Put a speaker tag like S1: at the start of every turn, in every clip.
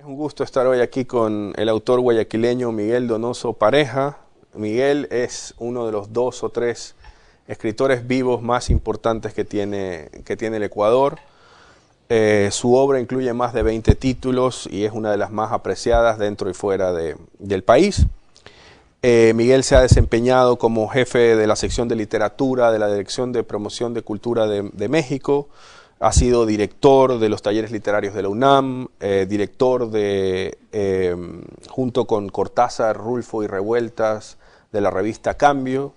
S1: Es un gusto estar hoy aquí con el autor guayaquileño Miguel Donoso Pareja. Miguel es uno de los 2 o 3 escritores vivos más importantes que tiene el Ecuador. Su obra incluye más de 20 títulos y es una de las más apreciadas dentro y fuera del país. Miguel se ha desempeñado como jefe de la sección de literatura de la Dirección de Promoción de Cultura de México. Ha sido director de los talleres literarios de la UNAM, director junto con Cortázar, Rulfo y Revueltas, de la revista Cambio.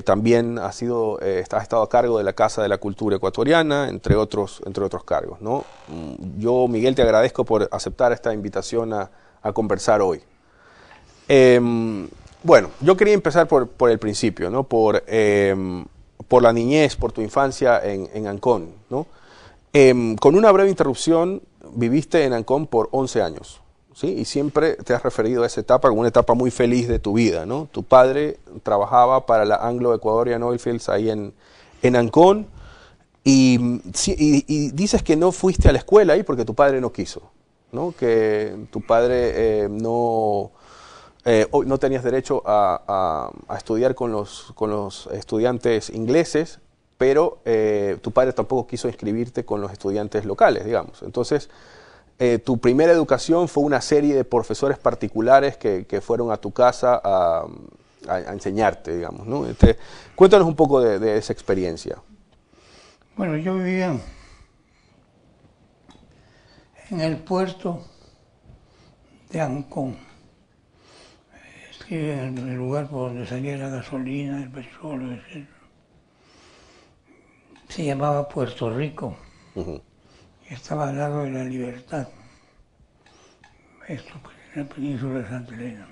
S1: También ha estado a cargo de la Casa de la Cultura Ecuatoriana, entre otros cargos, ¿no? Yo, Miguel, te agradezco por aceptar esta invitación a conversar hoy. Bueno, yo quería empezar por el principio, ¿no? Por la niñez, por tu infancia en Ancón, ¿no? Con una breve interrupción, viviste en Ancón por 11 años, ¿sí? Y siempre te has referido a esa etapa como una etapa muy feliz de tu vida, ¿no? Tu padre trabajaba para la Anglo Ecuadorian Oilfields ahí en Ancón y dices que no fuiste a la escuela ahí porque tu padre no quiso, ¿no? Que tu padre no tenías derecho a estudiar con los estudiantes ingleses, pero tu padre tampoco quiso inscribirte con los estudiantes locales, digamos. Entonces, tu primera educación fue una serie de profesores particulares que fueron a tu casa a enseñarte, digamos, ¿no? Cuéntanos un poco de esa experiencia.
S2: Bueno, yo vivía en el puerto de Ancón, en el lugar por donde salía la gasolina, el petróleo, etc. Se llamaba Puerto Rico y estaba al lado de La Libertad, esto en la península de Santa Elena.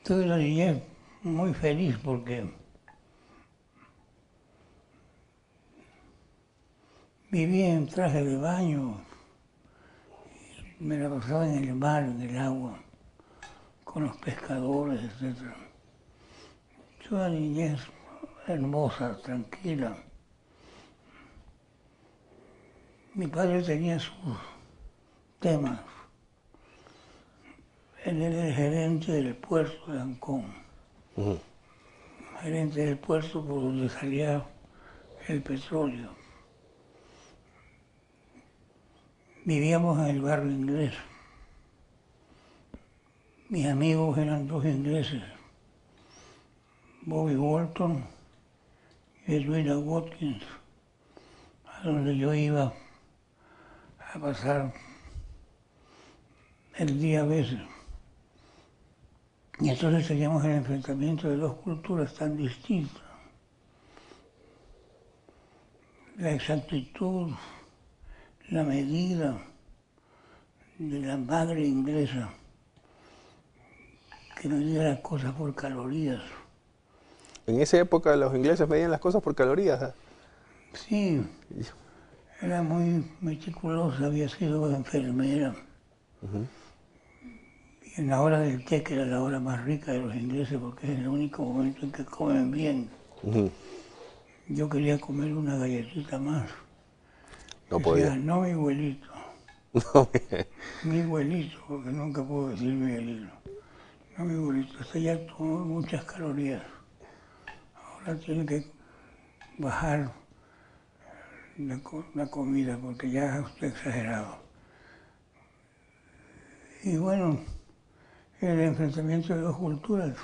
S2: Tuve la niñez muy feliz porque vivía en traje de baño, me la pasaba en el mar, en el agua, con los pescadores, etc. Tuve una niñez hermosa, tranquila. Mi padre tenía sus temas. Él era el gerente del puerto de Ancón, gerente del puerto por donde salía el petróleo. Vivíamos en el barrio inglés. Mis amigos eran 2 ingleses, Bobby Walton y Edwina Watkins, a donde yo iba a pasar el día a veces. Y entonces teníamos el enfrentamiento de 2 culturas tan distintas. La exactitud, la medida de la madre inglesa, que medía las cosas por calorías.
S1: En esa época los ingleses medían las cosas por calorías, ¿eh?
S2: Sí, era muy meticulosa, había sido enfermera. Y en la hora del té, que era la hora más rica de los ingleses, porque es el único momento en que comen bien, yo quería comer una galletita más.
S1: No
S2: Decía,
S1: podía.
S2: no mi abuelito,
S1: No,
S2: mi abuelito, porque nunca puedo decir Miguelito. No mi abuelito, usted ya tomó muchas calorías. Ahora tiene que bajar la comida, porque ya es usted exagerado. Y bueno, el enfrentamiento de 2 culturas.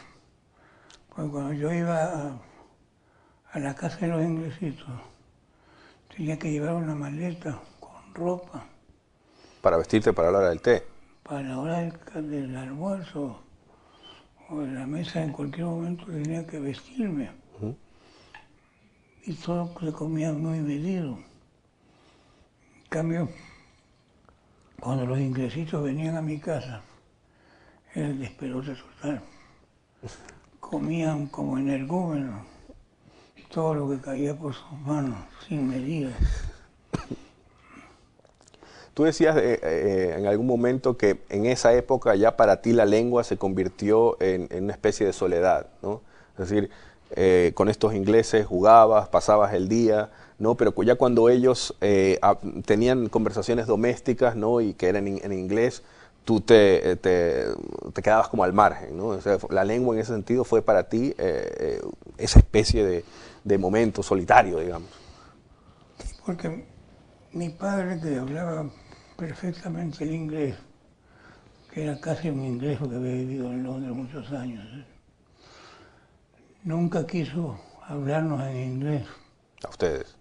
S2: Pues cuando yo iba a la casa de los inglesitos, tenía que llevar una maleta con ropa.
S1: para vestirte para la hora del té.
S2: Para la hora del almuerzo o de la mesa, en cualquier momento tenía que vestirme. Y todo se comía muy medido. En cambio, cuando los inglesitos venían a mi casa, era el despelote total. Comían como energúmenos todo lo que caía por sus manos, sin medida.
S1: Tú decías en algún momento que en esa época ya para ti la lengua se convirtió en una especie de soledad, ¿no? Es decir, con estos ingleses jugabas, pasabas el día, ¿no? Pero ya cuando ellos tenían conversaciones domésticas, ¿no? Y que eran en inglés, tú te quedabas como al margen, ¿no? O sea, la lengua en ese sentido fue para ti esa especie de momento solitario, digamos.
S2: Porque mi padre, que hablaba perfectamente el inglés, que era casi un inglés porque había vivido en Londres muchos años, nunca quiso hablarnos en inglés.
S1: A ustedes.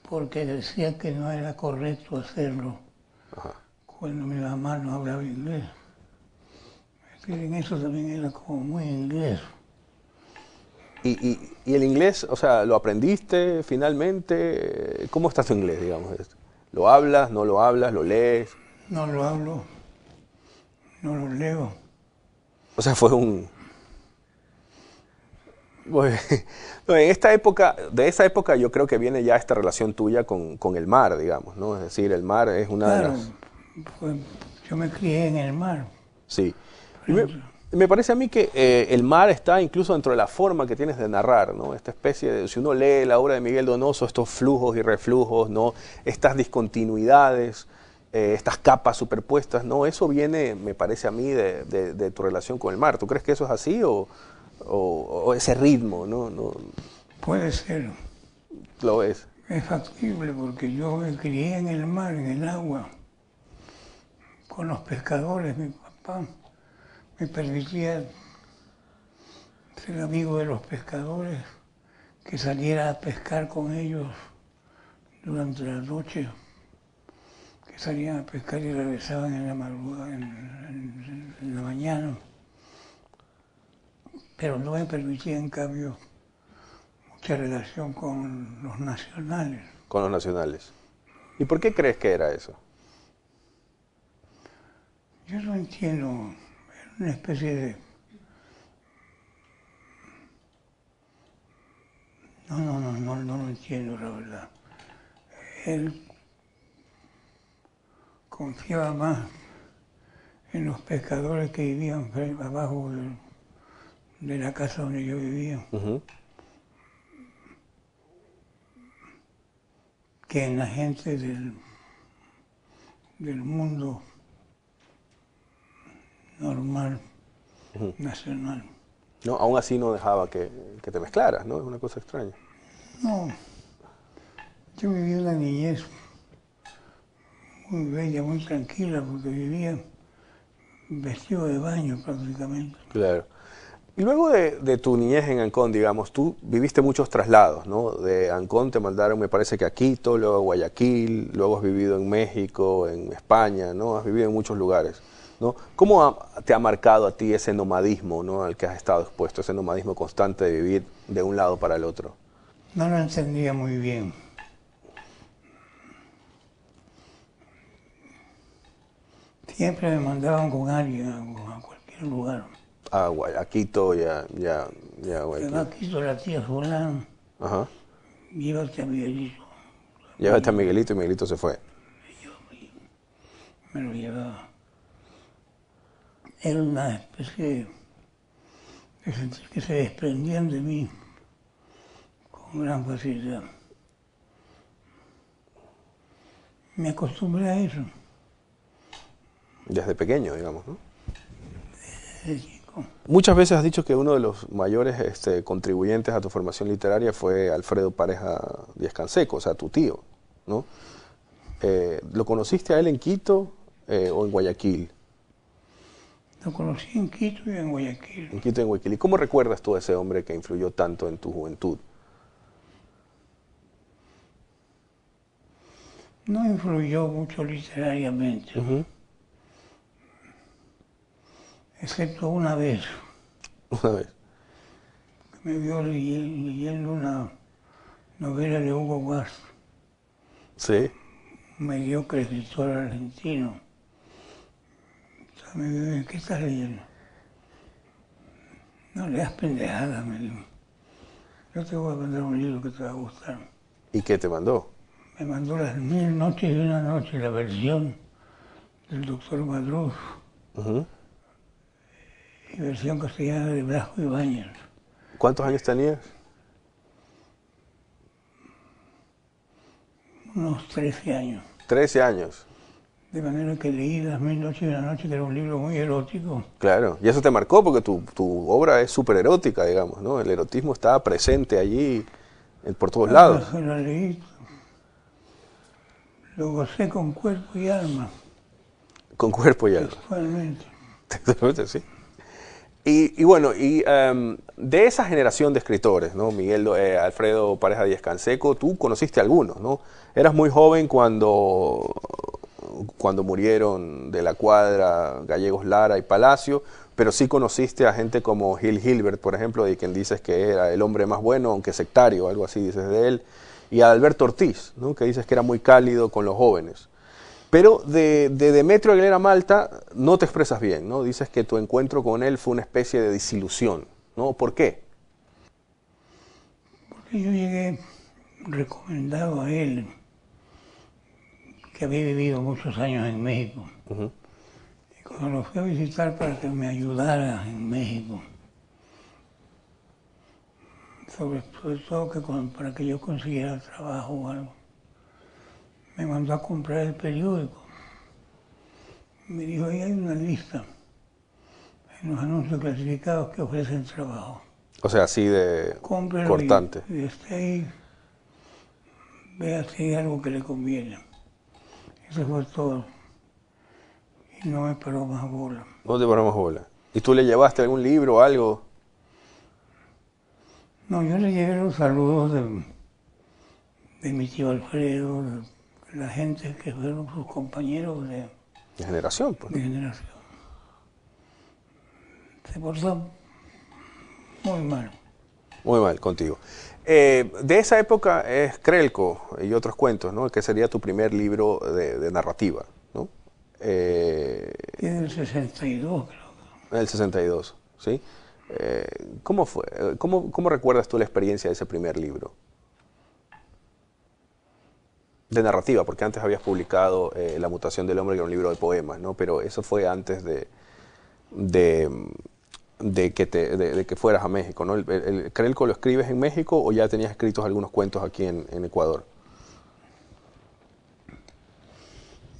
S2: Porque decía que no era correcto hacerlo.
S1: Ajá.
S2: Cuando mi mamá no hablaba inglés. Es que en eso también era como muy inglés.
S1: ¿Y el inglés, o sea, lo aprendiste finalmente? ¿Cómo está tu inglés, digamos? ¿Lo hablas, no lo hablas, lo lees?
S2: No lo hablo, no lo leo.
S1: O sea, fue un... Bueno, no, en esta época, de esa época yo creo que viene ya esta relación tuya con el mar, digamos, ¿no? Es decir, el mar es una de
S2: Claro,
S1: las...
S2: yo me crié en el mar.
S1: Sí. Y me parece a mí que el mar está incluso dentro de la forma que tienes de narrar, ¿no? Esta especie de, si uno lee la obra de Miguel Donoso, estos flujos y reflujos, ¿no? Estas discontinuidades, estas capas superpuestas, ¿no? Eso viene, me parece a mí, de tu relación con el mar. ¿Tú crees que eso es así o ese ritmo, ¿no?
S2: Puede ser.
S1: Lo es.
S2: Es factible porque yo me crié en el mar, en el agua, con los pescadores. Mi papá me permitía ser amigo de los pescadores, que saliera a pescar con ellos durante la noche, que salían a pescar y regresaban en la madrugada, en la mañana. Pero no me permitía, en cambio, mucha relación con los nacionales.
S1: Con los nacionales. ¿Y por qué crees que era eso?
S2: Yo no entiendo, era una especie de... No lo entiendo, la verdad. Él confiaba más en los pescadores que vivían abajo de la casa donde yo vivía, que en la gente del mundo normal, nacional.
S1: No, aún así no dejaba que te mezclaras, ¿no? Es una cosa extraña.
S2: No, yo viví una niñez muy bella, muy tranquila, porque vivía vestido de baño prácticamente.
S1: Claro. Y luego de tu niñez en Ancón, digamos, tú viviste muchos traslados, ¿no? De Ancón te mandaron, me parece que a Quito, luego a Guayaquil, luego has vivido en México, en España, ¿no? Has vivido en muchos lugares, ¿no? ¿Cómo te ha marcado a ti ese nomadismo, ¿no? Al que has estado expuesto, ese nomadismo constante de vivir de un lado para el otro?
S2: No lo entendía muy bien. Siempre me mandaban con alguien a cualquier lugar.
S1: A Quito y a Guayaquil.
S2: Llegaba a Quito la tía fulana,
S1: Ajá.
S2: llévate a Miguelito.
S1: Llévate a Miguelito y Miguelito se fue.
S2: Me lo llevaba. Era una especie de sentir que se desprendían de mí con gran facilidad. Me acostumbré a eso.
S1: Desde pequeño, digamos, ¿no?
S2: Desde chico.
S1: Muchas veces has dicho que uno de los mayores contribuyentes a tu formación literaria fue Alfredo Pareja Díaz Canseco, o sea, tu tío, ¿no? ¿Lo conociste a él en Quito o en Guayaquil?
S2: Lo conocí en Quito y en Guayaquil.
S1: En Quito y en Guayaquil. ¿Y cómo recuerdas tú a ese hombre que influyó tanto en tu juventud?
S2: No influyó mucho literariamente, excepto una vez,
S1: Una vez.
S2: que me vio leyendo una novela de Hugo Guast,
S1: Sí.
S2: un mediocre escritor argentino. Entonces me dijo, ¿qué estás leyendo? No leas pendejadas, me dijo. Yo te voy a mandar un libro que te va a gustar.
S1: ¿Y qué te mandó?
S2: Me mandó Las 1000 noches y una noche, la versión del doctor Madruz, y versión castellana de Blasco Ibáñez.
S1: ¿Cuántos años tenías?
S2: Unos 13 años.
S1: 13 años.
S2: De manera que leí Las 1000 noches y una noche, que era un libro muy erótico.
S1: Claro, y eso te marcó porque tu obra es súper erótica, digamos, ¿no? El erotismo está presente allí por todos lados.
S2: Lo leí, lo gocé con cuerpo y alma.
S1: Con cuerpo y alma.
S2: Textualmente.
S1: Textualmente, sí. Y bueno, de esa generación de escritores, ¿no? Miguel, Alfredo Pareja Díez Canseco, tú conociste a algunos, ¿no? Eras muy joven cuando murieron de la Cuadra Gallegos Lara y Palacio, pero sí conociste a gente como Gil Gilbert, por ejemplo, de quien dices que era el hombre más bueno, aunque sectario, algo así dices de él, y a Alberto Ortiz, ¿no? Que dices que era muy cálido con los jóvenes. Pero de Demetrio Aguilera Malta no te expresas bien, ¿no? Dices que tu encuentro con él fue una especie de desilusión, ¿no? ¿Por qué?
S2: Porque yo llegué recomendado a él, que había vivido muchos años en México.
S1: Uh-huh.
S2: Y cuando lo fui a visitar para que me ayudara en México, sobre todo para que yo consiguiera trabajo o algo, me mandó a comprar el periódico. Me dijo, ahí hay una lista en los anuncios clasificados que ofrecen trabajo.
S1: O sea, así de
S2: Cómprelo
S1: cortante.
S2: y esté ahí, vea si hay algo que le conviene. Eso fue todo. Y no me paró más bola.
S1: No te paramos bola. ¿Y tú le llevaste algún libro o algo?
S2: No, yo le llevé los saludos de mi tío Alfredo, de la gente que fueron sus compañeros
S1: De generación, pues.
S2: de generación. Se portó muy mal.
S1: Muy mal contigo. De esa época es Crelco y otros cuentos, ¿no? Que sería tu primer libro de narrativa, ¿no?
S2: Tiene el 62, creo.
S1: En el 62, ¿sí? ¿Cómo fue? ¿Cómo recuerdas tú la experiencia de ese primer libro? De narrativa, porque antes habías publicado La mutación del hombre, que era un libro de poemas, ¿no? Pero eso fue antes de que fueras a México, ¿no? ¿El Crelco lo escribes en México o ya tenías escritos algunos cuentos aquí en Ecuador?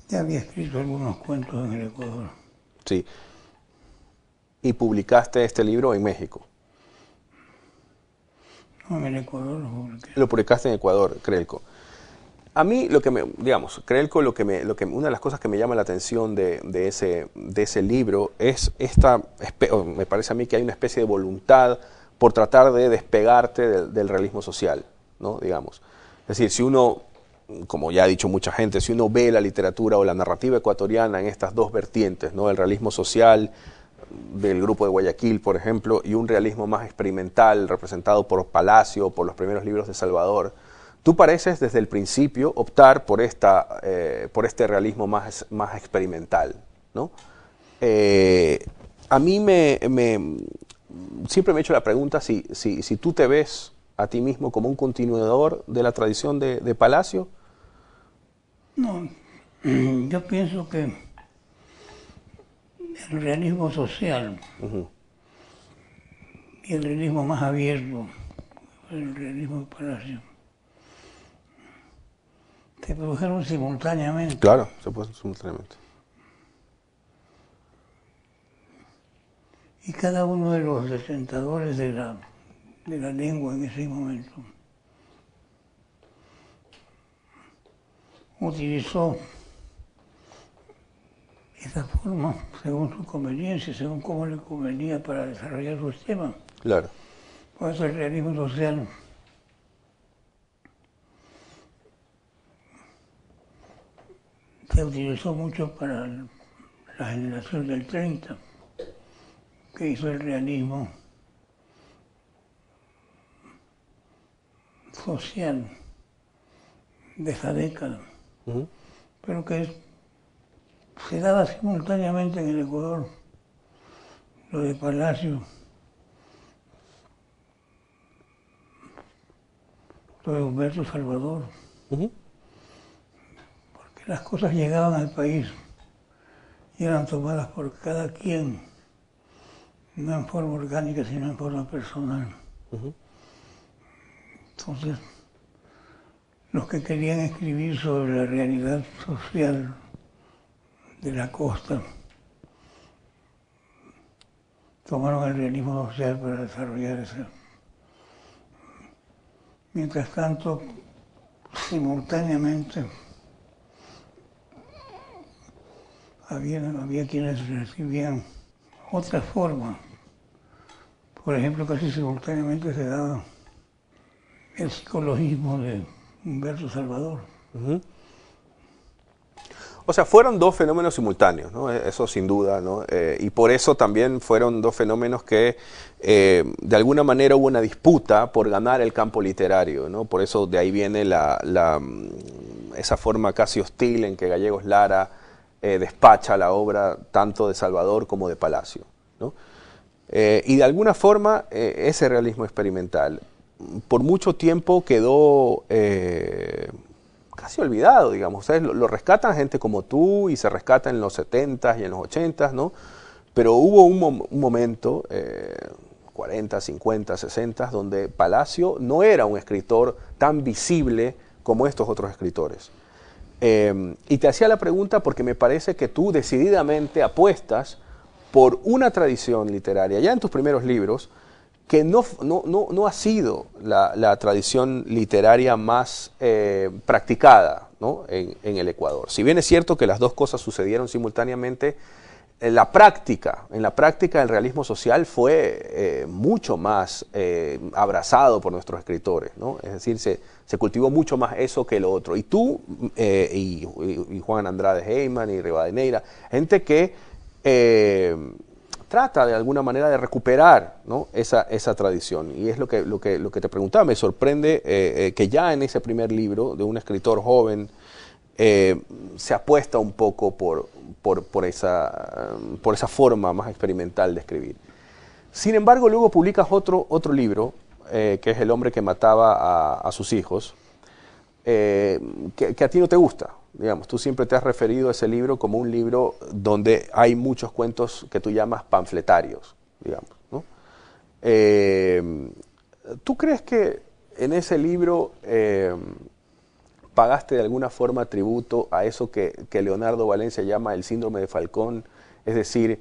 S2: Ya había escrito algunos cuentos en el Ecuador.
S1: Sí. ¿Y publicaste este libro en México?
S2: No, en el Ecuador lo publiqué.
S1: Lo publicaste en Ecuador, Crelco. A mí, Crelco, una de las cosas que me llama la atención de ese libro es me parece a mí que hay una especie de voluntad por tratar de despegarte del realismo social, ¿no? Digamos. Es decir, si uno, como ya ha dicho mucha gente, si uno ve la literatura o la narrativa ecuatoriana en estas dos vertientes, ¿no? El realismo social del grupo de Guayaquil, por ejemplo, y un realismo más experimental representado por Palacio, por los primeros libros de Salvador, tú pareces desde el principio optar por este realismo más experimental, ¿no? A mí siempre me he hecho la pregunta si tú te ves a ti mismo como un continuador de la tradición de Palacio.
S2: No, yo pienso que el realismo social y el realismo más abierto, el realismo de Palacio, se produjeron simultáneamente.
S1: Claro, se produjeron simultáneamente.
S2: Y cada uno de los detentadores de la lengua en ese momento utilizó esa forma según su conveniencia, según cómo le convenía para desarrollar sus temas.
S1: Claro.
S2: Por eso el realismo social se utilizó mucho para la generación del 30, que hizo el realismo social de esa década, pero que se daba simultáneamente en el Ecuador. Lo de Palacio, lo de Humberto Salvador, porque las cosas llegaban al país y eran tomadas por cada quien, no en forma orgánica, sino en forma personal. Entonces, los que querían escribir sobre la realidad social de la costa tomaron el realismo social para desarrollar eso. Mientras tanto, simultáneamente, había quienes recibían otra forma. Por ejemplo, casi simultáneamente se daba el psicologismo de Humberto Salvador.
S1: O sea, fueron dos fenómenos simultáneos, ¿no? Eso sin duda, ¿no? Y por eso también fueron dos fenómenos que de alguna manera hubo una disputa por ganar el campo literario, ¿no? Por eso de ahí viene esa forma casi hostil en que Gallegos Lara despacha la obra tanto de Salvador como de Palacio, ¿no? Y de alguna forma ese realismo experimental por mucho tiempo quedó casi olvidado, digamos. Ustedes lo rescatan gente como tú y se rescata en los 70s y en los 80s, ¿no? Pero hubo un momento, 40, 50, 60, donde Palacio no era un escritor tan visible como estos otros escritores. Y te hacía la pregunta porque me parece que tú decididamente apuestas por una tradición literaria, ya en tus primeros libros, que no ha sido la tradición literaria más practicada, ¿no? en el Ecuador. Si bien es cierto que las dos cosas sucedieron simultáneamente, en la práctica el realismo social fue mucho más abrazado por nuestros escritores, ¿no? Es decir, se cultivó mucho más eso que lo otro. Y tú, y Juan Andrade Heyman y Rivadeneira, gente que trata de alguna manera de recuperar, ¿no? esa tradición. Y es lo que te preguntaba. Me sorprende que ya en ese primer libro de un escritor joven se apuesta un poco por esa forma más experimental de escribir. Sin embargo, luego publicas otro libro, que es El hombre que mataba a sus hijos, que a ti no te gusta. Digamos, tú siempre te has referido a ese libro como un libro donde hay muchos cuentos que tú llamas panfletarios, digamos, ¿no? ¿Tú crees que en ese libro pagaste de alguna forma tributo a eso que Leonardo Valencia llama el síndrome de Falcón? Es decir,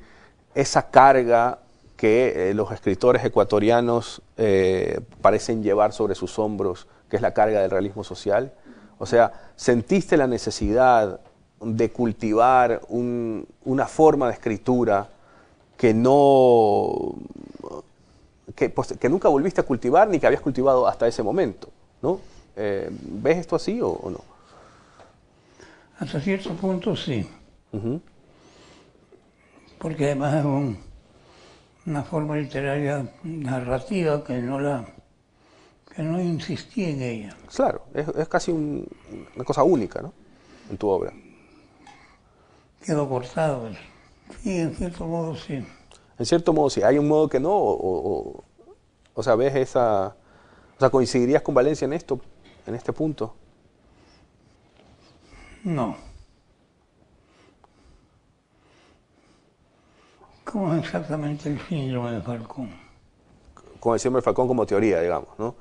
S1: esa carga que los escritores ecuatorianos parecen llevar sobre sus hombros, que es la carga del realismo social. O sea, ¿sentiste la necesidad de cultivar una forma de escritura que nunca volviste a cultivar ni que habías cultivado hasta ese momento, ¿no? ¿Ves esto así o no?
S2: Hasta cierto punto sí. Porque además es una forma literaria narrativa que no insistí en ella.
S1: Claro, es casi una cosa única, ¿no? En tu obra.
S2: Quedó cortado. Sí, en cierto modo sí.
S1: En cierto modo sí. ¿Hay un modo que no? O sea, ¿ves esa... O sea, ¿coincidirías con Valencia en esto, en este punto?
S2: No. ¿Cómo es exactamente el síndrome de Falcón?
S1: Con el síndrome de Falcón como teoría, digamos, ¿no?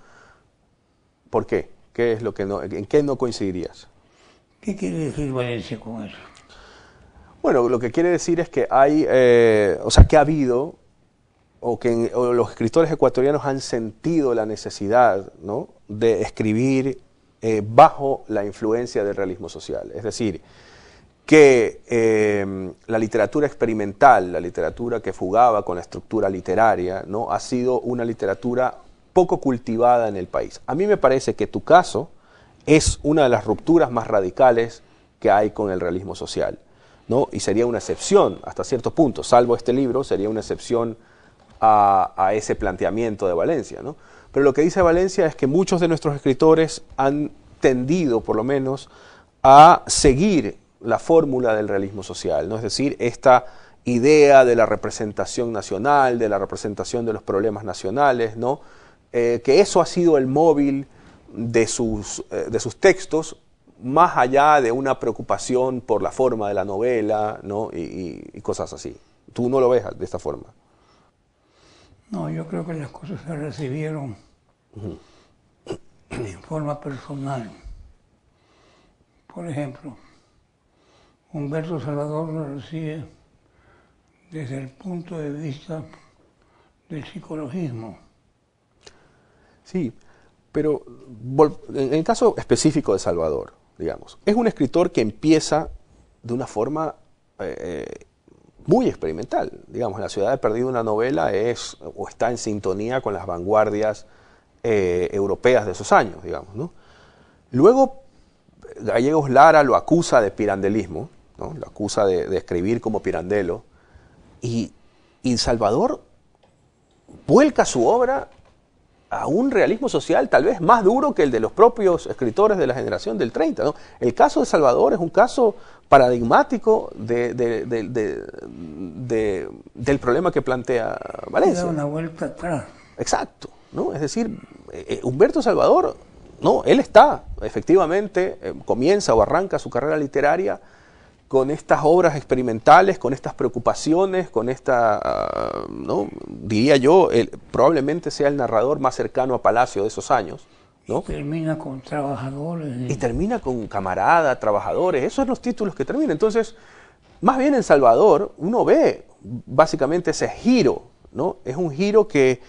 S1: ¿Por qué? ¿Qué es lo que no, en qué no coincidirías?
S2: ¿Qué quiere decir Valencia con eso?
S1: Bueno, lo que quiere decir es que hay, que ha habido, o los escritores ecuatorianos han sentido la necesidad, ¿no? de escribir bajo la influencia del realismo social. Es decir, que la literatura experimental, la literatura que fugaba con la estructura literaria, ¿no? ha sido una literatura poco cultivada en el país. A mí me parece que tu caso es una de las rupturas más radicales que hay con el realismo social, ¿no? Y sería una excepción hasta cierto punto, salvo este libro, sería una excepción a ese planteamiento de Valencia, ¿no? Pero lo que dice Valencia es que muchos de nuestros escritores han tendido, por lo menos, a seguir la fórmula del realismo social, ¿no? Es decir, esta idea de la representación nacional, de la representación de los problemas nacionales, ¿no? Que eso ha sido el móvil de sus textos, más allá de una preocupación por la forma de la novela, ¿no? y cosas así. Tú no lo ves de esta forma.
S2: No, yo creo que las cosas se recibieron en forma personal. Por ejemplo, Humberto Salvador lo recibe desde el punto de vista del psicologismo.
S1: Sí, pero en el caso específico de Salvador, digamos, es un escritor que empieza de una forma muy experimental. Digamos, La ciudad de perdida, una novela, es o está en sintonía con las vanguardias europeas de esos años, digamos, ¿no? Luego, Gallegos Lara lo acusa de pirandelismo, ¿no? Lo acusa de escribir como Pirandello, y Salvador vuelca su obra a un realismo social tal vez más duro que el de los propios escritores de la generación del 30, ¿no? El caso de Salvador es un caso paradigmático del problema que plantea Valencia.
S2: Da una vuelta atrás.
S1: Exacto, ¿no? Es decir, Humberto Salvador, no, él está, efectivamente, comienza o arranca su carrera literaria con estas obras experimentales, con estas preocupaciones, con esta, ¿no? Diría yo, probablemente sea el narrador más cercano a Palacio de esos años, ¿no?
S2: Y termina con trabajadores.
S1: Y termina con camarada, trabajadores, esos son los títulos que termina. Entonces, más bien en Salvador, uno ve básicamente ese giro, ¿no? Es un giro que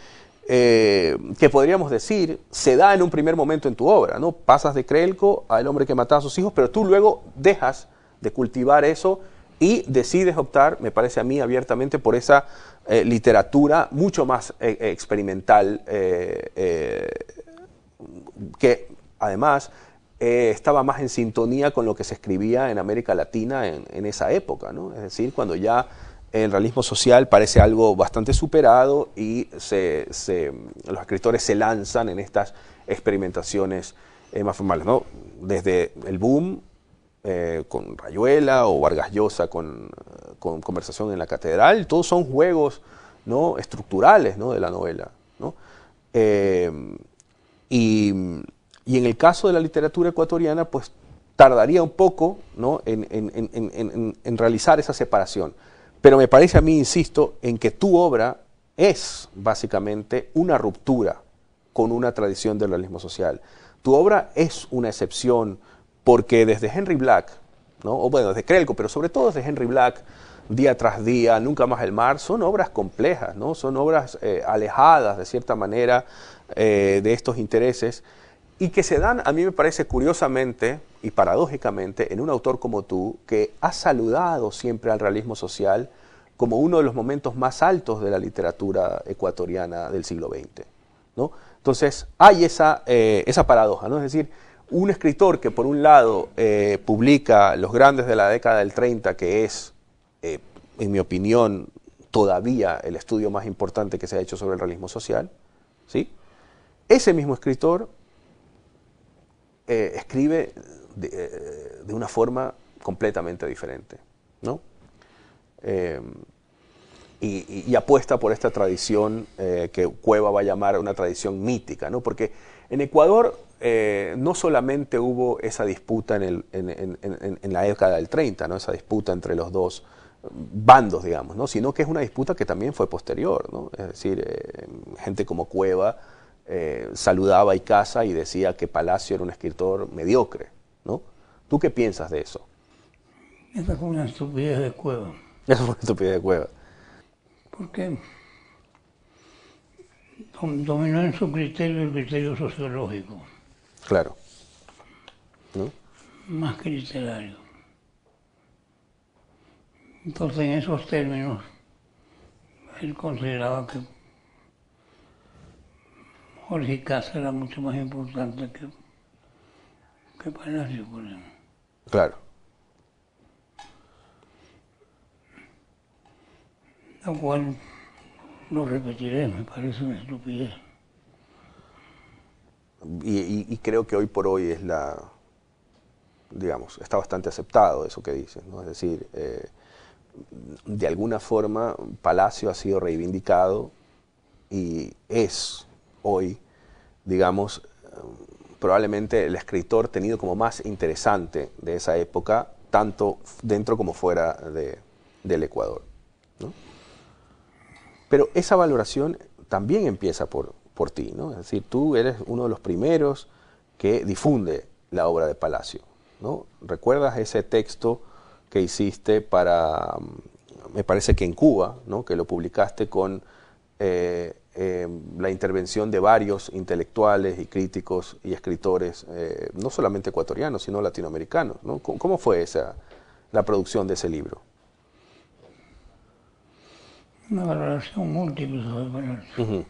S1: podríamos decir se da en un primer momento en tu obra, ¿no? Pasas de Crelco al hombre que mataba a sus hijos, pero tú luego dejas de cultivar eso y decides optar, me parece a mí abiertamente, por esa literatura mucho más experimental, que además estaba más en sintonía con lo que se escribía en América Latina en esa época, ¿no? Es decir, cuando ya el realismo social parece algo bastante superado y los escritores se lanzan en estas experimentaciones más formales, ¿no? Desde el boom con Rayuela o Vargas Llosa con Conversación en la Catedral, todos son juegos, ¿no? Estructurales, ¿no? De la novela, ¿no? Y en el caso de la literatura ecuatoriana, pues tardaría un poco, ¿no? en realizar esa separación. Pero me parece a mí, insisto, en que tu obra es básicamente una ruptura con una tradición del realismo social. Tu obra es una excepción porque desde Henry Black, ¿no? O bueno, desde Crelco, pero sobre todo desde Henry Black, Día tras Día, Nunca más el mar, son obras complejas, ¿no? Son obras alejadas de cierta manera de estos intereses y que se dan, a mí me parece curiosamente y paradójicamente, en un autor como tú, que ha saludado siempre al realismo social como uno de los momentos más altos de la literatura ecuatoriana del siglo XX, ¿no? Entonces, hay esa paradoja, ¿no? Es decir, un escritor que por un lado publica Los Grandes de la década del 30, que es, en mi opinión, todavía el estudio más importante que se ha hecho sobre el realismo social, ¿sí? Ese mismo escritor escribe de una forma completamente diferente, ¿no? Y apuesta por esta tradición que Cueva va a llamar una tradición mítica, ¿no? Porque en Ecuador no solamente hubo esa disputa en la década del 30, ¿no? Esa disputa entre los dos bandos, digamos, ¿no? Sino que es una disputa que también fue posterior, ¿no? Es decir, gente como Cueva saludaba a Icaza y decía que Palacio era un escritor mediocre, ¿no? ¿Tú qué piensas de eso?
S2: Esa fue una estupidez de Cueva.
S1: Esa fue una estupidez de Cueva.
S2: Porque dominó en su criterio el criterio sociológico.
S1: Claro. ¿No?
S2: Más que literario. Entonces, en esos términos, él consideraba que Jorge Icaza era mucho más importante que Palacio, por ejemplo.
S1: Claro.
S2: Lo cual, lo repetiré, me parece una estupidez.
S1: Y creo que hoy por hoy es digamos, está bastante aceptado eso que dices, ¿no? Es decir, de alguna forma Palacio ha sido reivindicado y es hoy, digamos, probablemente el escritor tenido como más interesante de esa época, tanto dentro como fuera del Ecuador, ¿no? Pero esa valoración también empieza por ti, ¿no? Es decir, tú eres uno de los primeros que difunde la obra de Palacio, ¿no? ¿Recuerdas ese texto que hiciste para, me parece que en Cuba, ¿no? Que lo publicaste con la intervención de varios intelectuales y críticos y escritores, no solamente ecuatorianos, sino latinoamericanos, ¿no? ¿Cómo fue la producción de ese libro?
S2: Una valoración múltiple sobre Palacio.
S1: Uh-huh.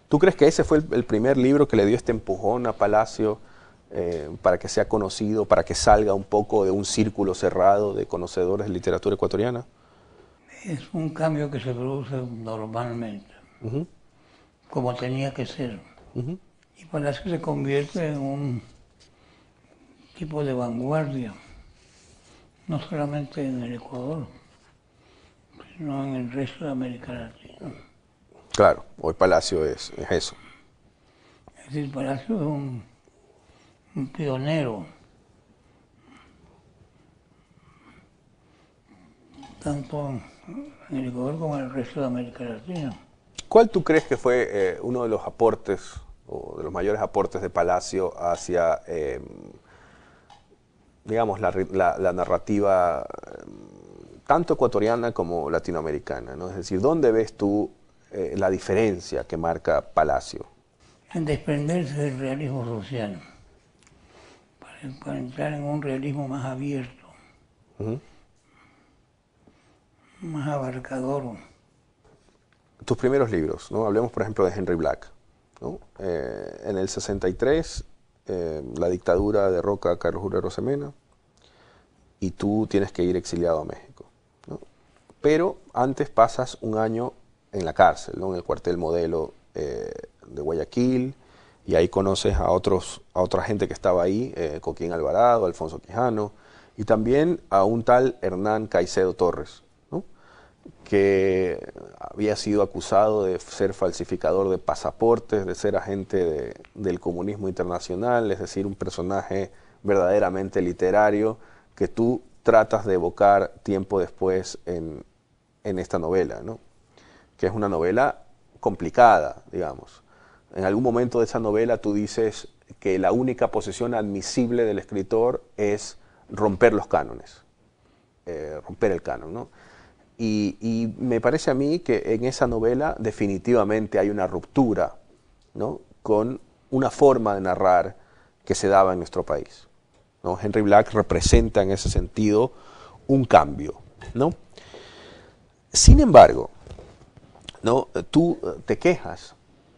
S1: ¿Tú crees que ese fue el primer libro que le dio este empujón a Palacio para que sea conocido, para que salga un poco de un círculo cerrado de conocedores de literatura ecuatoriana?
S2: Es un cambio que se produce normalmente,
S1: Uh-huh.
S2: como tenía que ser.
S1: Uh-huh.
S2: Y Palacio se convierte en un tipo de vanguardia, no solamente en el Ecuador, sino en el resto de América Latina.
S1: Claro, hoy Palacio es eso.
S2: Es decir, Palacio es un pionero, tanto en el Ecuador como en el resto de América Latina.
S1: ¿Cuál tú crees que fue uno de los aportes, o de los mayores aportes de Palacio hacia, digamos, la narrativa tanto ecuatoriana como latinoamericana, ¿no? Es decir, ¿dónde ves tú la diferencia que marca Palacio?
S2: En desprenderse del realismo social, para entrar en un realismo más abierto,
S1: Uh-huh.
S2: más abarcador.
S1: Tus primeros libros, ¿no? Hablemos, por ejemplo, de Henry Black, ¿no? En el 63, la dictadura derroca a Carlos Julio Arosemena y tú tienes que ir exiliado a México, ¿no? Pero antes pasas un año en la cárcel, ¿no? En el cuartel Modelo de Guayaquil, y ahí conoces a otra gente que estaba ahí, Coquín Alvarado, Alfonso Quijano, y también a un tal Hernán Caicedo Torres, ¿no? Que había sido acusado de ser falsificador de pasaportes, de ser agente del comunismo internacional, es decir, un personaje verdaderamente literario que tú tratas de evocar tiempo después en esta novela, ¿no? Que es una novela complicada, digamos. En algún momento de esa novela tú dices que la única posición admisible del escritor es romper los cánones, romper el canon, ¿no? Y me parece a mí que en esa novela definitivamente hay una ruptura, ¿no? Con una forma de narrar que se daba en nuestro país, ¿no? Henry Black representa en ese sentido un cambio, ¿no? Sin embargo, ¿no? Tú te quejas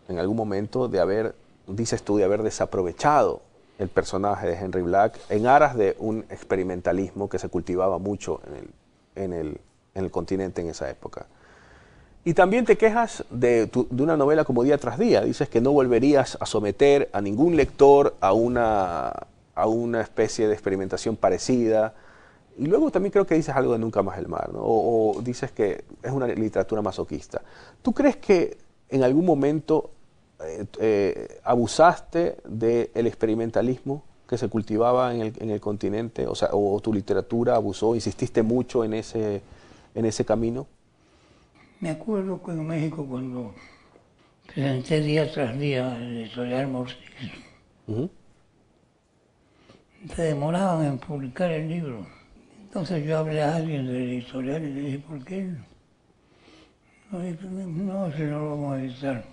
S1: en algún momento de haber, dices tú, de haber desaprovechado el personaje de Henry Black en aras de un experimentalismo que se cultivaba mucho en el continente en esa época. Y también te quejas de una novela como Día tras Día. Dices que no volverías a someter a ningún lector a una especie de experimentación parecida. Y luego también creo que dices algo de Nunca más el mar, ¿no? O dices que es una literatura masoquista. ¿Tú crees que en algún momento abusaste del experimentalismo que se cultivaba en el continente? O sea, o tu literatura abusó, insististe mucho en ese camino.
S2: Me acuerdo que en México cuando presenté Día tras Día el editorial Morsis,
S1: Uh-huh.
S2: se demoraban en publicar el libro. Entonces yo hablé a alguien del editorial y le dije, ¿por qué? No, si no lo vamos a editar.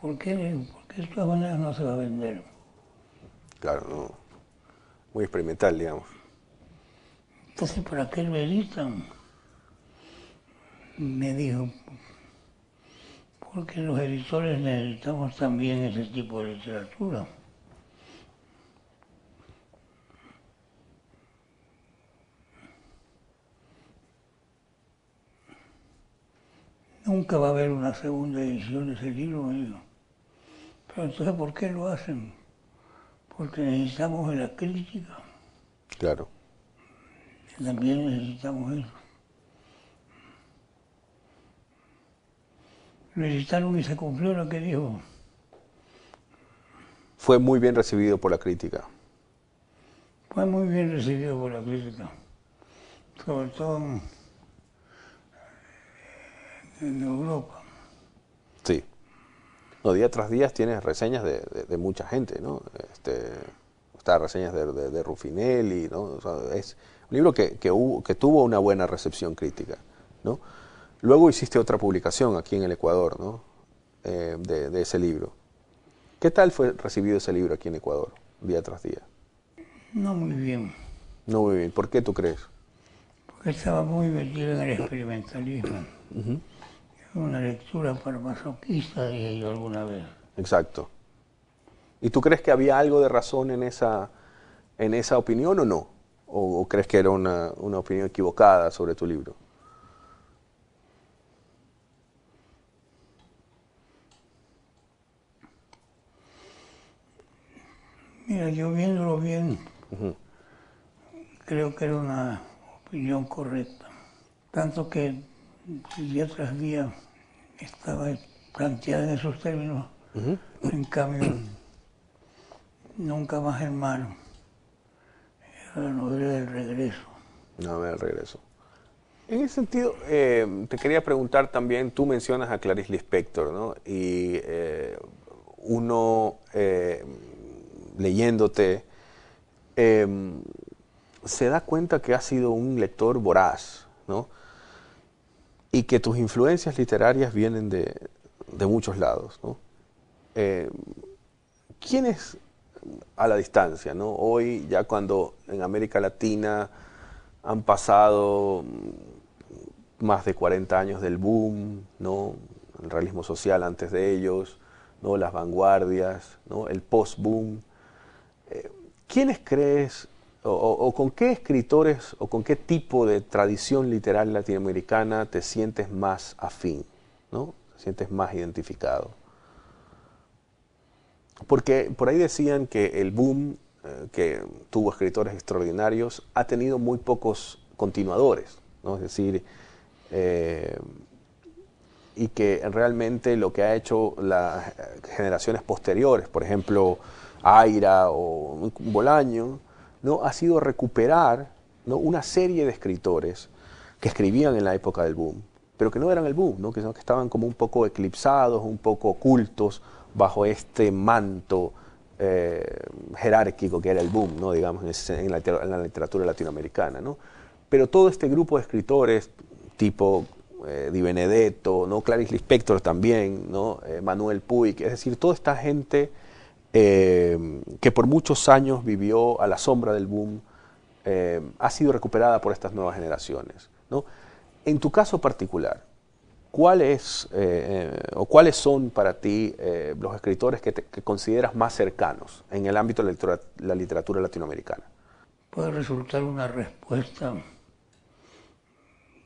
S2: ¿Por qué? Porque de todas maneras no se va a vender.
S1: Claro, no. Muy experimental, digamos.
S2: Entonces, ¿para qué lo editan? Me dijo, porque los editores necesitamos también ese tipo de literatura. Nunca va a haber una segunda edición de ese libro, me dijo. Pero entonces, ¿por qué lo hacen? Porque necesitamos de la crítica.
S1: Claro.
S2: También necesitamos eso. Lo editaron y se cumplió lo que dijo.
S1: Fue muy bien recibido por la crítica.
S2: Fue muy bien recibido por la crítica. Sobre todo en en Europa.
S1: Sí. No, día tras día tienes reseñas de mucha gente, ¿no? Está reseñas de Ruffinelli, ¿no? O sea, es un libro que tuvo una buena recepción crítica, ¿no? Luego hiciste otra publicación aquí en el Ecuador, ¿no? De ese libro. ¿Qué tal fue recibido ese libro aquí en Ecuador, día tras día?
S2: No muy bien,
S1: No muy bien. ¿Por qué tú crees?
S2: porque estaba muy metido en el experimentalismo. Es una lectura para masoquistas, dije yo alguna vez.
S1: Exacto. ¿Y tú crees que había algo de razón en esa opinión o no? ¿O crees que era una opinión equivocada sobre tu libro?
S2: Mira, yo viéndolo bien, creo que era una opinión correcta. Tanto que día tras día estaba planteada en esos términos. En cambio, Nunca más hermano. Era la novela del regreso.
S1: No, del regreso. En ese sentido, te quería preguntar también, tú mencionas a Clarice Lispector, ¿no? Y uno, leyéndote, se da cuenta que has sido un lector voraz, ¿no? Y que tus influencias literarias vienen de muchos lados, ¿no? ¿Quiénes a la distancia, ¿no? Hoy, ya cuando en América Latina han pasado más de 40 años del boom, ¿no? El realismo social antes de ellos, ¿no? Las vanguardias, ¿no? El post-boom. ¿Quiénes crees o con qué escritores o con qué tipo de tradición literaria latinoamericana te sientes más afín, ¿no? Te sientes más identificado? Porque por ahí decían que el boom, que tuvo escritores extraordinarios, ha tenido muy pocos continuadores, ¿no? Es decir, y que realmente lo que ha hecho las generaciones posteriores, por ejemplo, Aira o Bolaño, ¿no? Ha sido recuperar, ¿no? Una serie de escritores que escribían en la época del boom, pero que no eran el boom, ¿no? Que estaban como un poco eclipsados, un poco ocultos bajo este manto jerárquico que era el boom, ¿no? Digamos, en la literatura latinoamericana, ¿no? Pero todo este grupo de escritores tipo Di Benedetto, ¿no? Clarice Lispector también, ¿no? Manuel Puig, es decir, toda esta gente que por muchos años vivió a la sombra del boom, ha sido recuperada por estas nuevas generaciones, ¿no? En tu caso particular, ¿cuáles son para ti los escritores que consideras más cercanos en el ámbito de la literatura latinoamericana?
S2: Puede resultar una respuesta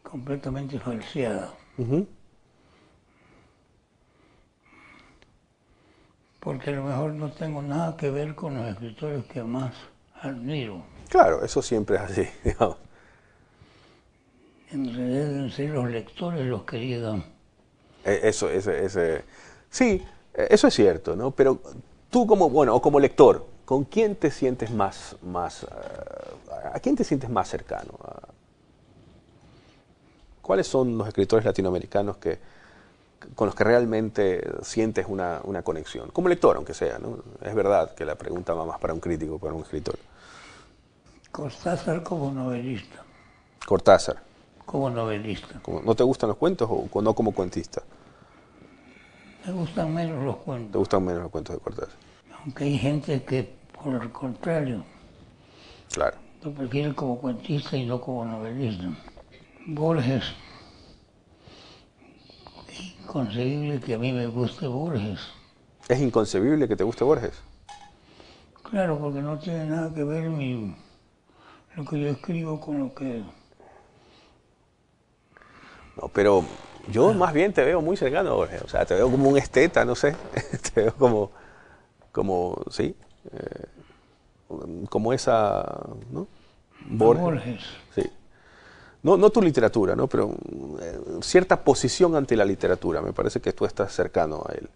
S2: completamente falseada. Porque a lo mejor no tengo nada que ver con los escritores que más admiro.
S1: Claro, eso siempre es así, digamos.
S2: En realidad deben ser los lectores los que digan.
S1: Sí, eso es cierto, ¿no? Pero tú como lector, ¿con quién te sientes a quién te sientes más cercano? ¿Cuáles son los escritores latinoamericanos con los que realmente sientes una conexión? Como lector, aunque sea, ¿no? Es verdad que la pregunta va más para un crítico que para un escritor.
S2: Cortázar como novelista.
S1: Cortázar.
S2: Como novelista.
S1: ¿No te gustan los cuentos o no como cuentista?
S2: Me gustan menos los
S1: ¿Te
S2: cuentos.
S1: gustan menos los cuentos de Cortázar?
S2: Aunque hay gente que, por el contrario,
S1: Claro.
S2: lo prefiere como cuentista y no como novelista. Borges. Es inconcebible que a mí me guste Borges.
S1: ¿Es inconcebible que te guste Borges?
S2: Claro, porque no tiene nada que ver lo que yo escribo con lo que...
S1: No, pero yo más bien te veo muy cercano a Borges. O sea, te veo como un esteta, no sé. Te veo sí, como esa, ¿no?
S2: Borges.
S1: Sí. No tu literatura, ¿no? Pero cierta posición ante la literatura. Me parece que tú estás cercano a él,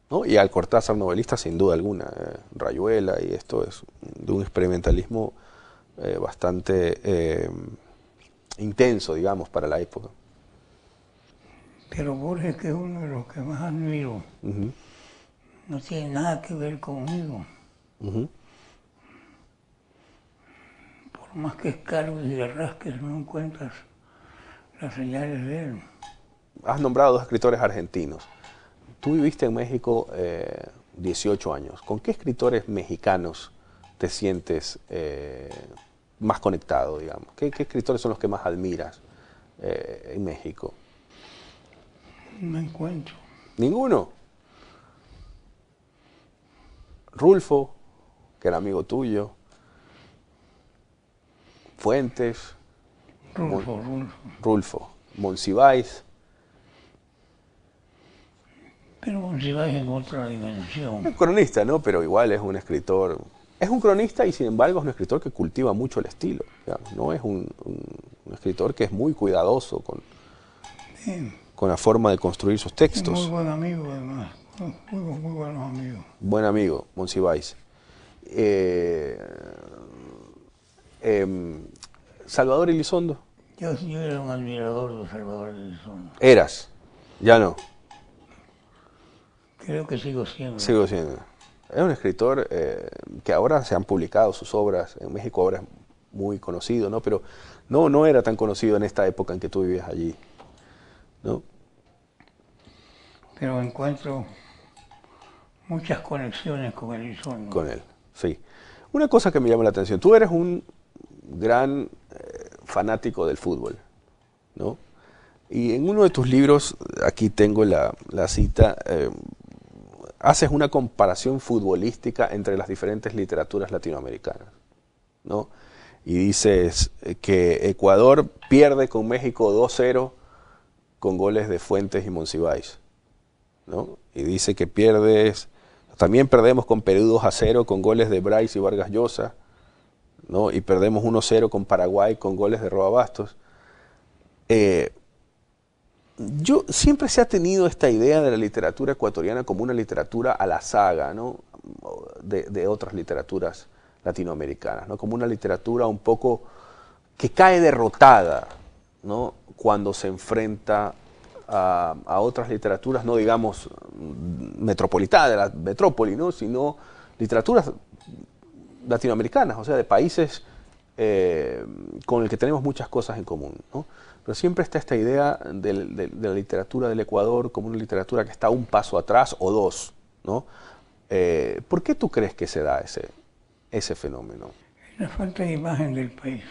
S1: ¿no? Y al Cortázar novelista, sin duda alguna. Rayuela, y esto es de un experimentalismo bastante intenso, digamos, para la época.
S2: Pero Borges, que es uno de los que más admiro, no tiene nada que ver conmigo. Por más que escarbes y le rasques, no encuentras las señales de él.
S1: Has nombrado dos escritores argentinos. Tú viviste en México 18 años. ¿Con qué escritores mexicanos te sientes más conectado, digamos? ¿Qué escritores son los que más admiras en México?
S2: No encuentro.
S1: ¿Ninguno? Rulfo, que era amigo tuyo. Fuentes. Rulfo. Monsiváis.
S2: Pero Monsiváis en otra dimensión.
S1: Es un cronista, ¿no? Pero igual es un escritor. Es un cronista y sin embargo es un escritor que cultiva mucho el estilo. Digamos. No es un escritor que es muy cuidadoso con la forma de construir sus textos.
S2: Muy buen amigo, además. Muy buenos amigos.
S1: Buen amigo, Monsiváis. Salvador Elizondo.
S2: Yo era un admirador de Salvador Elizondo.
S1: ¿Eras? Ya no.
S2: Creo que sigo siendo.
S1: Sigo siendo. Es un escritor que ahora se han publicado sus obras. En México ahora es muy conocido, ¿no? Pero no era tan conocido en esta época en que tú vivías allí, ¿no?
S2: Pero encuentro muchas conexiones con Elizondo.
S1: Con él, sí. Una cosa que me llama la atención, tú eres un gran fanático del fútbol, ¿no? Y en uno de tus libros, aquí tengo la cita, haces una comparación futbolística entre las diferentes literaturas latinoamericanas, ¿no? Y dices que Ecuador pierde con México 2-0 con goles de Fuentes y Monsiváis, ¿no? Y dice que también perdemos con Perú 2-0 con goles de Bryce y Vargas Llosa, ¿no? Y perdemos 1-0 con Paraguay con goles de Roa Bastos. Siempre se ha tenido esta idea de la literatura ecuatoriana como una literatura a la saga, ¿no? de otras literaturas latinoamericanas, ¿no? Como una literatura un poco que cae derrotada, ¿no? Cuando se enfrenta a otras literaturas, no digamos metropolitanas, de la metrópoli, ¿no? Sino literaturas latinoamericanas, o sea, de países con el que tenemos muchas cosas en común, ¿no? Pero siempre está esta idea de la literatura del Ecuador como una literatura que está un paso atrás o dos, ¿no? ¿Por qué tú crees que se da ese fenómeno?
S2: Es la falta de imagen del país.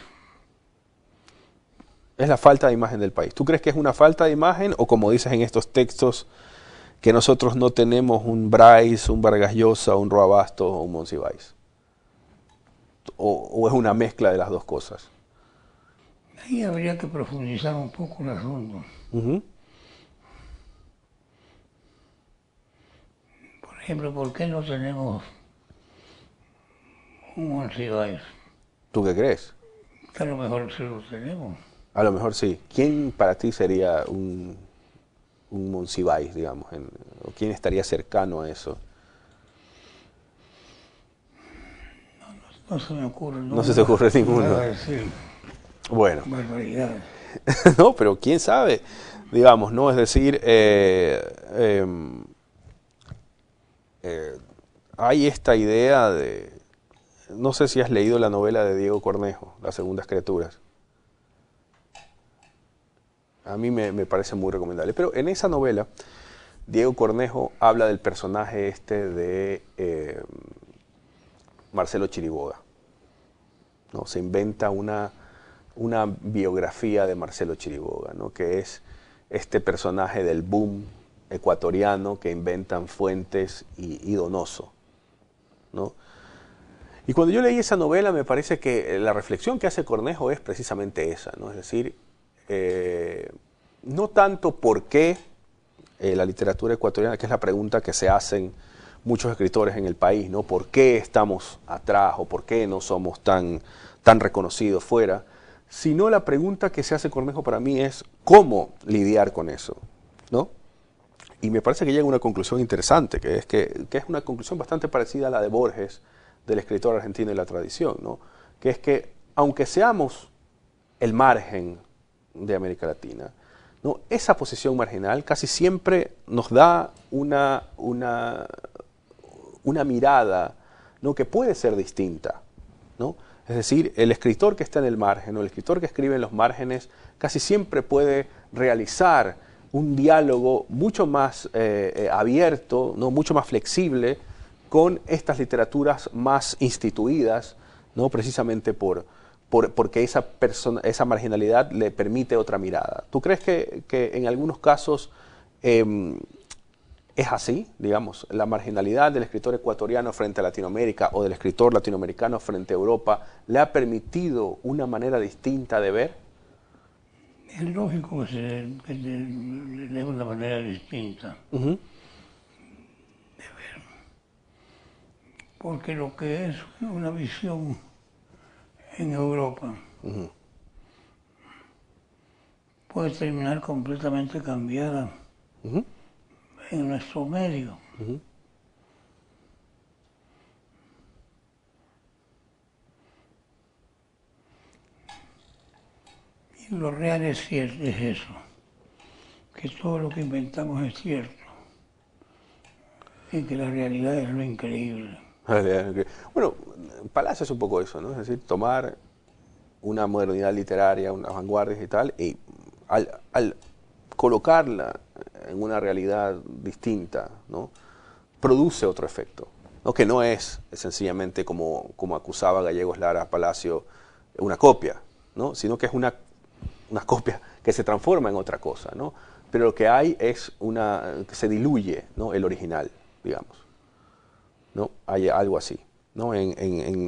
S1: Es la falta de imagen del país. ¿Tú crees que es una falta de imagen o, como dices en estos textos, que nosotros no tenemos un Bryce, un Vargas Llosa, un Roa Bastos o un Monsiváis? ¿O es una mezcla de las dos cosas?
S2: Ahí habría que profundizar un poco el asunto. Por ejemplo, ¿por qué no tenemos un Monsiváis?
S1: ¿Tú qué crees?
S2: A lo mejor sí lo tenemos.
S1: A lo mejor sí. ¿Quién para ti sería un Monsiváis, digamos? ¿O quién estaría cercano a eso?
S2: No se me ocurre.
S1: No se te ocurre ninguno. Bueno.
S2: Barbaridad.
S1: No, pero quién sabe, digamos, ¿no? Es decir, hay esta idea de... No sé si has leído la novela de Diego Cornejo, Las Segundas Criaturas. A mí me parece muy recomendable. Pero en esa novela, Diego Cornejo habla del personaje de Marcelo Chiriboga, ¿no? Se inventa una biografía de Marcelo Chiriboga, ¿no? Que es este personaje del boom ecuatoriano que inventan Fuentes y Donoso, ¿no? Y cuando yo leí esa novela me parece que la reflexión que hace Cornejo es precisamente esa, ¿no? Es decir, no tanto por qué la literatura ecuatoriana, que es la pregunta que se hacen muchos escritores en el país, ¿no? ¿Por qué estamos atrás o por qué no somos tan reconocidos fuera? Sino la pregunta que se hace Cornejo para mí es ¿cómo lidiar con eso? ¿No? Y me parece que llega a una conclusión interesante, que es una conclusión bastante parecida a la de Borges, del escritor argentino y la tradición, ¿no? Que es que aunque seamos el margen de América Latina, ¿no? Esa posición marginal casi siempre nos da una mirada, ¿no? Que puede ser distinta, ¿no? Es decir, el escritor que está en el margen o el escritor que escribe en los márgenes casi siempre puede realizar un diálogo mucho más abierto, ¿no? Mucho más flexible con estas literaturas más instituidas, ¿no? Precisamente porque esa marginalidad le permite otra mirada. ¿Tú crees que en algunos casos es así, digamos, la marginalidad del escritor ecuatoriano frente a Latinoamérica o del escritor latinoamericano frente a Europa le ha permitido una manera distinta de ver?
S2: Es lógico que le dé una manera distinta, porque lo que es una visión en Europa puede terminar completamente cambiada en nuestro medio. Y lo real es cierto, es eso, que todo lo que inventamos es cierto y que la realidad es lo increíble.
S1: Bueno, Palacio es un poco eso, ¿no? Es decir, tomar una modernidad literaria, unas vanguardias y tal, y al colocarla en una realidad distinta, ¿no? Produce otro efecto, ¿no? Que no es sencillamente como acusaba Gallegos Lara Palacio, una copia, ¿no? Sino que es una copia que se transforma en otra cosa, ¿no? Pero lo que hay es que se diluye, ¿no? El original, digamos, ¿no? Hay algo así, ¿no?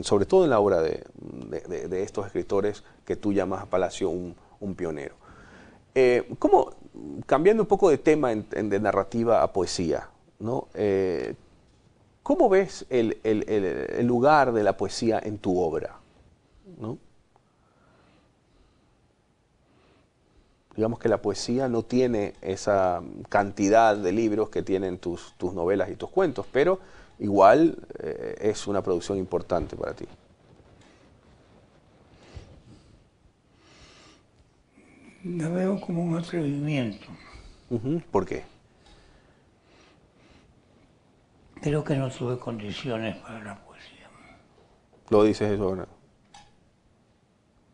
S1: Sobre todo en la obra de estos escritores que tú llamas a Palacio un pionero. ¿Cómo, cambiando un poco de tema de narrativa a poesía, ¿no? ¿Cómo ves el lugar de la poesía en tu obra, ¿no? Digamos que la poesía no tiene esa cantidad de libros que tienen tus novelas y tus cuentos, pero igual es una producción importante para ti.
S2: La veo como un atrevimiento.
S1: ¿Por qué?
S2: Creo que no tuve condiciones para la poesía.
S1: Lo dices eso ahora.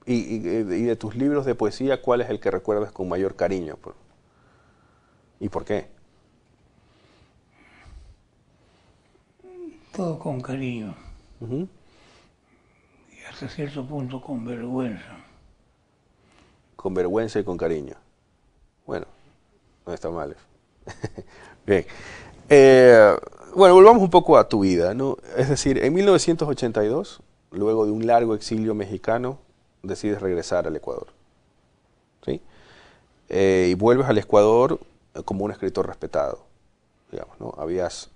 S1: Y de tus libros de poesía, ¿cuál es el que recuerdas con mayor cariño? ¿Y por qué?
S2: Todo con cariño y hasta cierto punto con vergüenza.
S1: Con vergüenza y con cariño. Bueno, no está mal. Bien. Bueno, volvamos un poco a tu vida, ¿no? Es decir, en 1982, luego de un largo exilio mexicano, decides regresar al Ecuador, ¿sí? Y vuelves al Ecuador como un escritor respetado, digamos, ¿no? Habías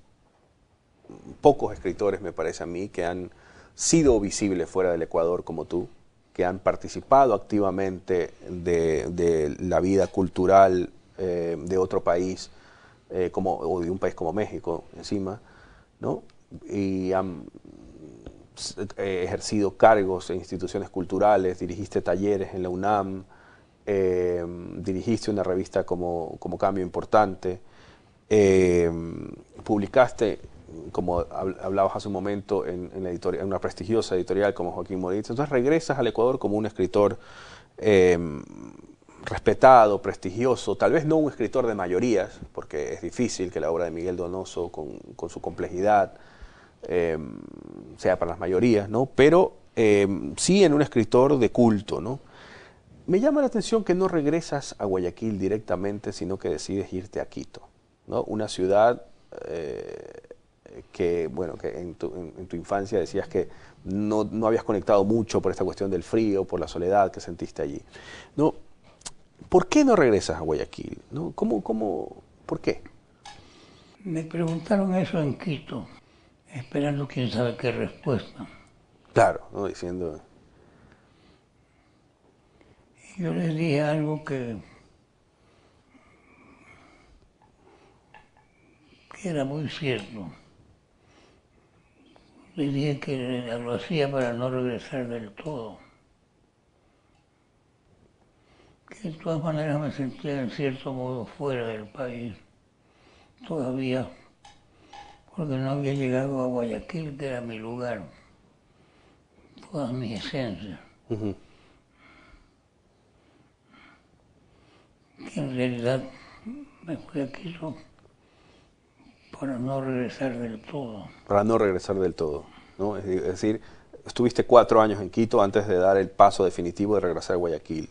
S1: pocos escritores, me parece a mí, que han sido visibles fuera del Ecuador como tú, que han participado activamente de la vida cultural de otro país, o de un país como México encima, ¿no? Y han ejercido cargos en instituciones culturales, dirigiste talleres en la UNAM, dirigiste una revista como Cambio Importante, publicaste, como hablabas hace un momento, en una prestigiosa editorial como Joaquín Moritz. Entonces regresas al Ecuador como un escritor respetado, prestigioso, tal vez no un escritor de mayorías, porque es difícil que la obra de Miguel Donoso, con su complejidad, sea para las mayorías, ¿no? Pero sí en un escritor de culto, ¿no? Me llama la atención que no regresas a Guayaquil directamente, sino que decides irte a Quito, ¿no? Una ciudad que en tu infancia decías que no habías conectado mucho por esta cuestión del frío, por la soledad que sentiste allí, ¿no? ¿Por qué no regresas a Guayaquil? ¿No? ¿Por qué?
S2: Me preguntaron eso en Quito, esperando quién sabe qué respuesta.
S1: Claro, ¿no? Diciendo...
S2: Y yo les dije algo que era muy cierto. Les dije que lo hacía para no regresar del todo. que de todas maneras me sentía en cierto modo fuera del país, todavía, porque no había llegado a Guayaquil, que era mi lugar, toda mi esencia.
S1: Ujú.
S2: Que en realidad me fui a Quito para no regresar del todo.
S1: Para no regresar del todo, ¿no? Es decir, estuviste 4 años en Quito antes de dar el paso definitivo de regresar a Guayaquil,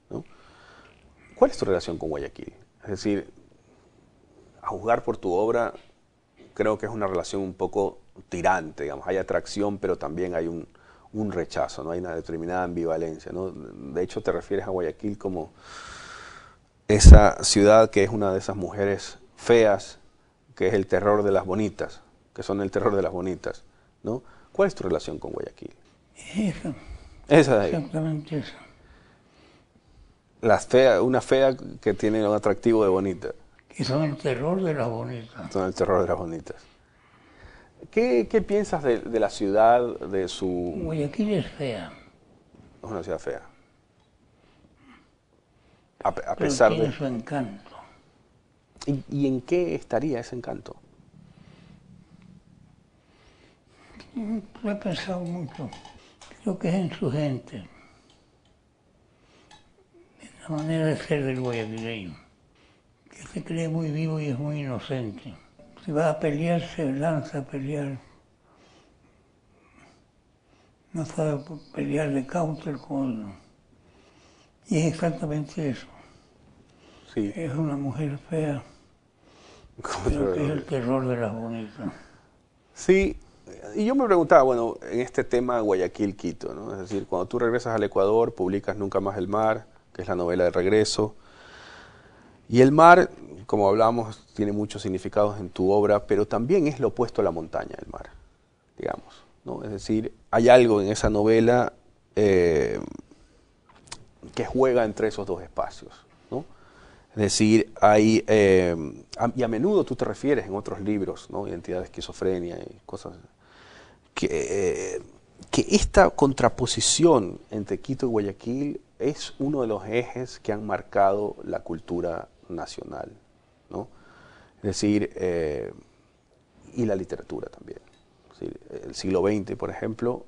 S1: ¿no? ¿Cuál es tu relación con Guayaquil? Es decir, a juzgar por tu obra, creo que es una relación un poco tirante, digamos. Hay atracción, pero también hay un rechazo, ¿no? Hay una determinada ambivalencia, ¿no? De hecho, te refieres a Guayaquil como esa ciudad que es una de esas mujeres feas, que es el terror de las bonitas, que son el terror de las bonitas, ¿no? ¿Cuál es tu relación con Guayaquil?
S2: Eso,
S1: Esa de ahí.
S2: exactamente eso.
S1: Una fea que tiene un atractivo de bonita.
S2: Que son el terror de las bonitas.
S1: Son el terror de las bonitas. ¿Qué piensas de la ciudad, de su...
S2: Guayaquil es fea,
S1: Es una ciudad fea. A
S2: pero
S1: pesar
S2: tiene
S1: de...
S2: su encanto.
S1: ¿Y en qué estaría ese encanto?
S2: Lo he pensado mucho. Creo que es en su gente, en la manera de ser del guayaquileño, que se cree muy vivo y es muy inocente. Si va a pelear, se lanza a pelear. No sabe pelear de counter con... Y es exactamente eso.
S1: Sí.
S2: Es una mujer fea,
S1: ¿Cómo
S2: pero que es el
S1: se-
S2: terror de las bonitas.
S1: Sí, y yo me preguntaba, bueno, en este tema Guayaquil-Quito, ¿no? Es decir, cuando tú regresas al Ecuador, publicas Nunca más el mar, que es la novela de regreso. Y el mar, como hablábamos, tiene muchos significados en tu obra, pero también es lo opuesto a la montaña, el mar, digamos, ¿no? Es decir, hay algo en esa novela que juega entre esos dos espacios, ¿no? Es decir, hay, y a menudo tú te refieres en otros libros, ¿no? Identidad de esquizofrenia y cosas, que esta contraposición entre Quito y Guayaquil es uno de los ejes que han marcado la cultura nacional, ¿no? Es decir, y la literatura también. Es decir, el siglo XX, por ejemplo,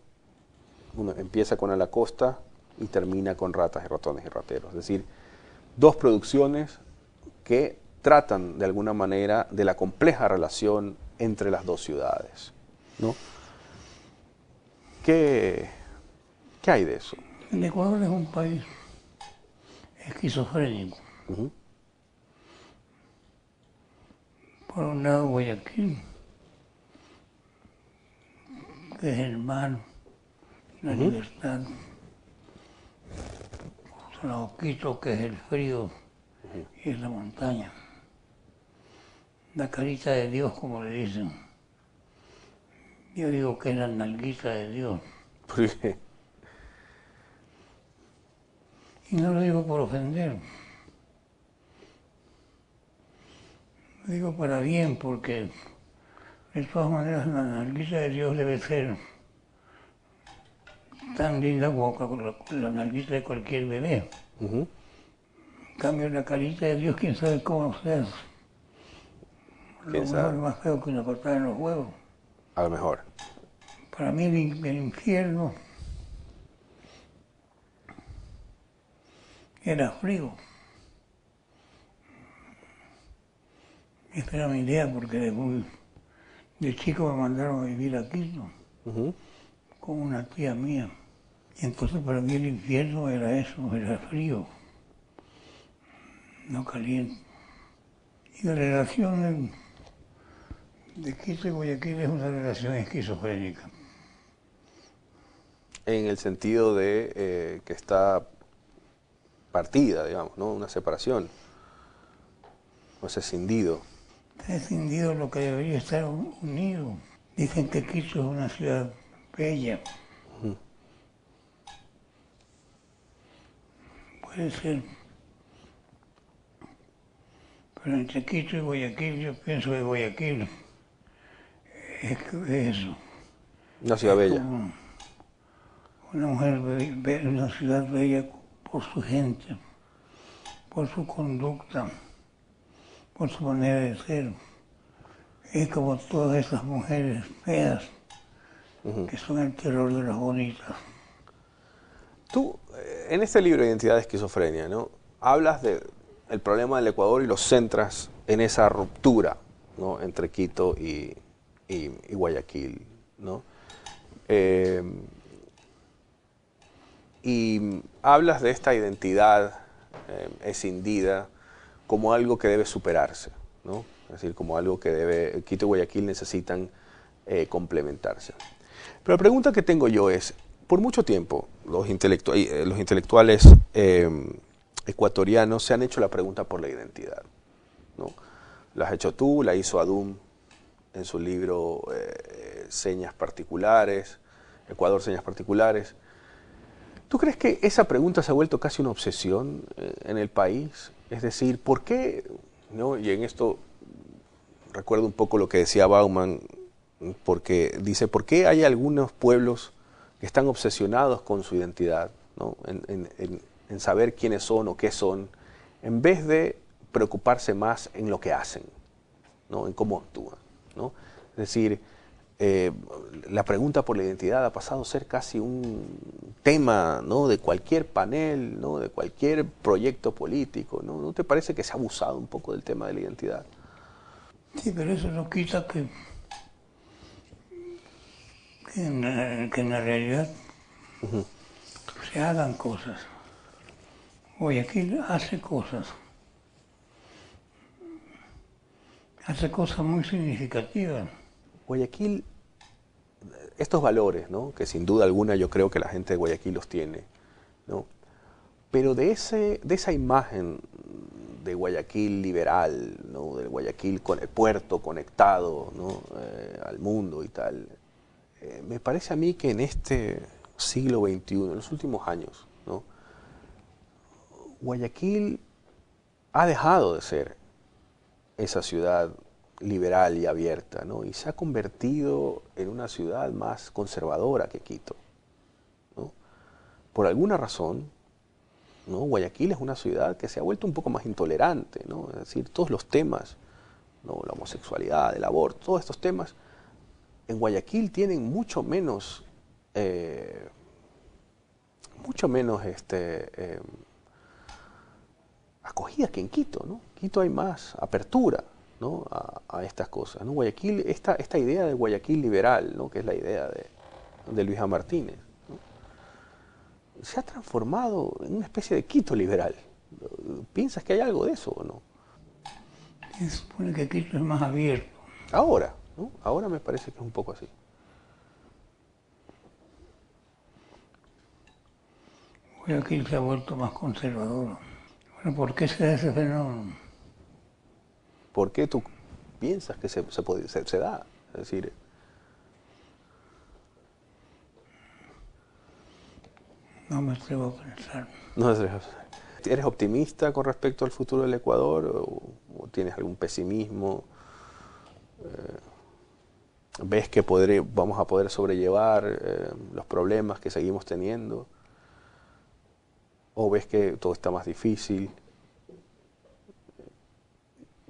S1: uno empieza con A la Costa y termina con Ratas y Ratones y Rateros. Es decir, dos producciones que tratan de alguna manera de la compleja relación entre las dos ciudades, ¿no? ¿Qué hay de eso?
S2: El Ecuador es un país esquizofrénico.
S1: Ujú.
S2: Por un lado Guayaquil, que es el mar, la libertad. Por otro lado Quito, que es el frío y es la montaña. La carita de Dios, como le dicen. Yo digo que es la nalguita de Dios.
S1: Porque,
S2: Y no lo digo por ofender. Lo digo para bien, porque de todas maneras la nalguita de Dios debe ser tan linda como la nalguita de cualquier bebé.
S1: ujú,
S2: En cambio, la carita de Dios, quién sabe cómo sea. Lo
S1: quién
S2: mejor
S1: sabe,
S2: es más feo que una patada en los huevos.
S1: a lo mejor.
S2: Para mí el infierno era frío. Esa era mi idea, porque de chico me mandaron a vivir aquí, ¿no?
S1: Ujú.
S2: Con una tía mía. Y entonces para mí el infierno era eso, era frío, no caliente. Y la relación de Quito y Guayaquil es una relación esquizofrénica.
S1: En el sentido de que está partida, digamos, ¿no? Una separación, o ese escindido.
S2: Está escindido lo que debería estar unido. Dicen que Quito es una ciudad bella. Puede ser. Pero entre Quito y Guayaquil, yo pienso que Guayaquil es eso.
S1: Una ciudad
S2: Es
S1: bella.
S2: como una mujer, una ciudad bella por su gente. por su conducta, por su manera de ser. Es como todas esas mujeres feas que son el terror de las bonitas.
S1: Tú, en este libro Identidad de Esquizofrenia, ¿no?, hablas del problema del Ecuador y lo centras en esa ruptura, ¿no?, entre Quito y Guayaquil, ¿no? Y hablas de esta identidad escindida como algo que debe superarse, ¿no? Es decir, como algo que Quito y Guayaquil necesitan complementarse. Pero la pregunta que tengo yo es, por mucho tiempo los intelectuales ecuatorianos se han hecho la pregunta por la identidad, ¿no? La has hecho tú, la hizo Adún en su libro Señas Particulares, Ecuador, Señas Particulares. ¿Tú crees que esa pregunta se ha vuelto casi una obsesión en el país? Es decir, ¿por qué, ¿no? Y en esto recuerdo un poco lo que decía Bauman, porque dice, ¿por qué hay algunos pueblos que están obsesionados con su identidad, ¿no?, en saber quiénes son o qué son, en vez de preocuparse más en lo que hacen, ¿no?, en cómo actúan, ¿no? Es decir, la pregunta por la identidad ha pasado a ser casi un tema, ¿no?, de cualquier panel, ¿no?, de cualquier proyecto político, ¿no? ¿No te parece que se ha abusado un poco del tema de la identidad?
S2: Sí, pero eso no quita que en la realidad se hagan cosas. Guayaquil hace cosas muy significativas.
S1: Guayaquil, estos valores, ¿no?, que sin duda alguna yo creo que la gente de Guayaquil los tiene, ¿no?, pero de esa imagen de Guayaquil liberal, ¿no?, del Guayaquil con el puerto conectado, ¿no?, al mundo y tal, me parece a mí que en este siglo XXI, en los últimos años, ¿no?, Guayaquil ha dejado de ser esa ciudad liberal y abierta, ¿no?, y se ha convertido en una ciudad más conservadora que Quito, ¿no? Por alguna razón, ¿no?, Guayaquil es una ciudad que se ha vuelto un poco más intolerante, ¿no? Es decir, todos los temas, ¿no?, la homosexualidad, el aborto, todos estos temas, en Guayaquil tienen mucho menos acogida que en Quito, ¿no? Quito hay más apertura, ¿no?, a estas cosas, ¿no? Guayaquil, esta idea de Guayaquil liberal, ¿no?, que es la idea de Luisa Martínez, ¿no?, se ha transformado en una especie de Quito liberal. ¿Piensas que hay algo de eso o no?
S2: Se supone que Quito es más abierto.
S1: Ahora, ¿no? Ahora me parece que es un poco así.
S2: Guayaquil se ha vuelto más conservador. Bueno, ¿por qué se da ese fenómeno?
S1: ¿Por qué tú piensas que se da? Es decir,
S2: No me atrevo a pensar.
S1: no sé, ¿eres optimista con respecto al futuro del Ecuador o tienes algún pesimismo? ¿Ves que vamos a poder sobrellevar los problemas que seguimos teniendo? ¿O ves que todo está más difícil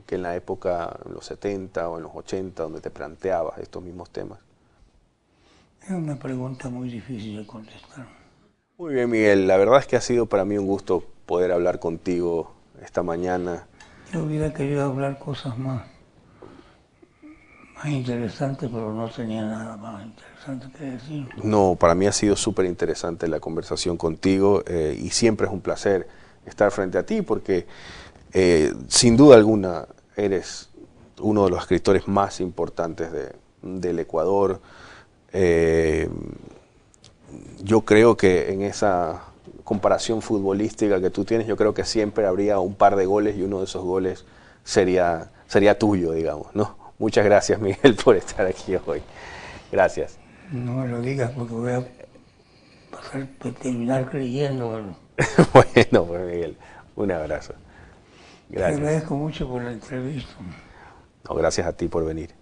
S1: que en la época, en los 70 o en los 80, donde te planteabas estos mismos temas?
S2: Es una pregunta muy difícil de contestar.
S1: Muy bien, Miguel. La verdad es que ha sido para mí un gusto poder hablar contigo esta mañana.
S2: Yo hubiera querido hablar cosas más interesantes, pero no tenía nada más interesante que decir.
S1: No, para mí ha sido súper interesante la conversación contigo y siempre es un placer estar frente a ti porque sin duda alguna eres uno de los escritores más importantes del Ecuador. Yo creo que en esa comparación futbolística que tú tienes, yo creo que siempre habría un par de goles y uno de esos goles sería tuyo, digamos, ¿no? Muchas gracias, Miguel, por estar aquí hoy. Gracias.
S2: No me lo digas porque voy a terminar creyendo.
S1: Bueno, pues Miguel, un abrazo.
S2: Te
S1: Gracias.
S2: agradezco mucho por la entrevista.
S1: No, gracias a ti por venir.